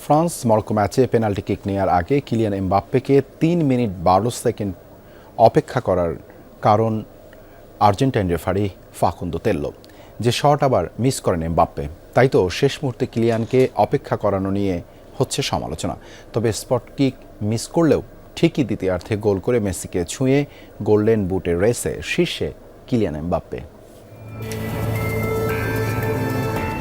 France Morocco ম্যাচে penalty kick নেওয়ার আগে কিলিয়ান এমবাপ্পেকে ৩ মিনিট ১২ সেকেন্ড অপেক্ষা করার কারণ আর্জেন্টাইন রেফারি ফাকুন্দো তেল্লো, যে শট আবার মিস করেন এমবাপ্পে। তাই তো শেষ মুহূর্তে কিলিয়ানকে অপেক্ষা করানো নিয়ে হচ্ছে সমালোচনা। তবে স্পট কিক মিস করলেও ঠিকই দ্বিতীয়ার্ধে গোল করে মেসিকে ছুঁয়ে গোল্ডেন বুটের রেসে শীর্ষে Kylian Mbappe.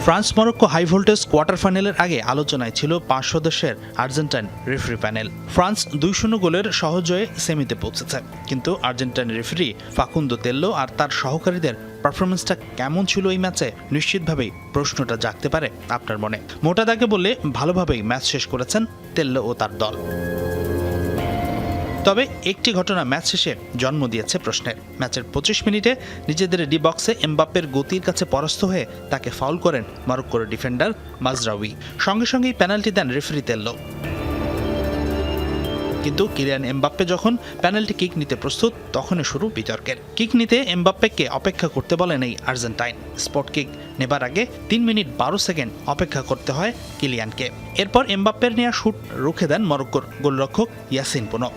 France Morocco high voltage quarter ফাইনালের আগে আলোচনায় ছিল ৫ সদস্যের আর্জেন্টাইন রেফারি প্যানেল। ফ্রান্স ২-০ গোলের সহজ জয়ে সেমিতে পৌঁছেছে, কিন্তু আর্জেন্টাইন রেফারি ফাকুন্দো তেল্লো আর তার সহকারীদের পারফরমেন্সটা কেমন ছিল এই ম্যাচে নিশ্চিতভাবেই প্রশ্নটা জাগতে পারে আপনার মনে। মোটা দাগে বললে ভালোভাবেই ম্যাচ শেষ করেছেন তেল্লো ও তার দল। তবে একটি ঘটনা ম্যাচ শেষে জন্ম দিয়েছে প্রশ্নের। ম্যাচের ২৫ মিনিটে নিজেদের ডি বক্সে এমবাপ্পের গতির কাছে পরাস্ত হয়ে তাকে ফাউল করেন মরক্কোর ডিফেন্ডার মাজরাউই। সঙ্গে সঙ্গেই পেনাল্টি দেন রেফারি তেল্লো। কিন্তু কিলিয়ান এমবাপ্পে যখন পেনাল্টি কিক নিতে প্রস্তুত, তখনই শুরু বিতর্কের। কিক নিতে এমবাপ্পেকে অপেক্ষা করতে বলেন এই আর্জেন্টাইন। স্পট কিক নেবার আগে ৩ মিনিট ১২ সেকেন্ড অপেক্ষা করতে হয় কিলিয়ানকে। এরপর এমবাপ্পের নেওয়া শুট রুখে দেন মরক্কোর গোলরক্ষক ইয়াসিন বোনো।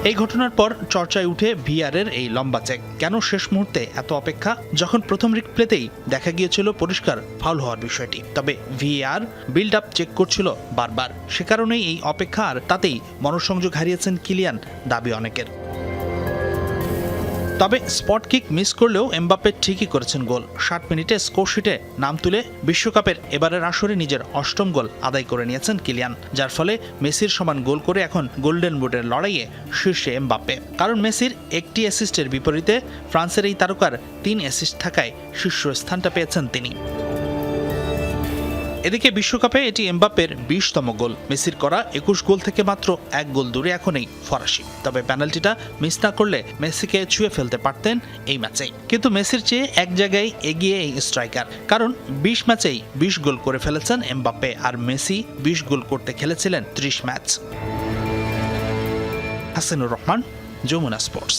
এই ঘটনার পর চর্চায় উঠে ভিআরের এই লম্বা চেক। কেন শেষ মুহূর্তে এত অপেক্ষা, যখন প্রথম রিপ্লেতেই দেখা গিয়েছিল পরিষ্কার ফাউল হওয়ার বিষয়টি? তবে ভিআর বিল্ড আপ চেক করছিল বারবার, সে কারণেই এই অপেক্ষা, আর তাতেই মনোসংযোগ হারিয়েছেন কিলিয়ান, দাবি অনেকের। তবে স্পট কিক মিস করলেও এমবাপ্পে ঠিকই করেছেন গোল। ৬০ মিনিটে স্কোরশিটে নাম তুলে বিশ্বকাপের এবারের আসরে নিজের ৮ম গোল আদায় করে নিয়েছেন কিলিয়ান, যার ফলে মেসির সমান গোল করে এখন গোল্ডেন বুটের লড়াইয়ে শীর্ষে এমবাপ্পে। কারণ মেসির একটি অ্যাসিস্টের বিপরীতে ফ্রান্সের এই তারকার ৩ অ্যাসিস্ট থাকায় শীর্ষ স্থানটা পেয়েছেন তিনি। এদিকে বিশ্বকাপে এটি এমবাপ্পের ২০তম গোল। মেসির করা ২১ গোল থেকে মাত্র ১ গোল দূরে এখন এই ফরাসি। তবে পেনাল্টিটা মিস না করলে মেসিকে ছুঁয়ে ফেলতে পারতেন এই ম্যাচেই। কিন্তু মেসির চেয়ে এক জায়গায় এগিয়ে এই স্ট্রাইকার, কারণ ২০ ম্যাচেই ২০ গোল করে ফেলেছেন এমবাপ্পে, আর মেসি ২০ গোল করতে খেলেছিলেন ৩০ ম্যাচ। হাসানুর রহমান, যমুনা স্পোর্টস।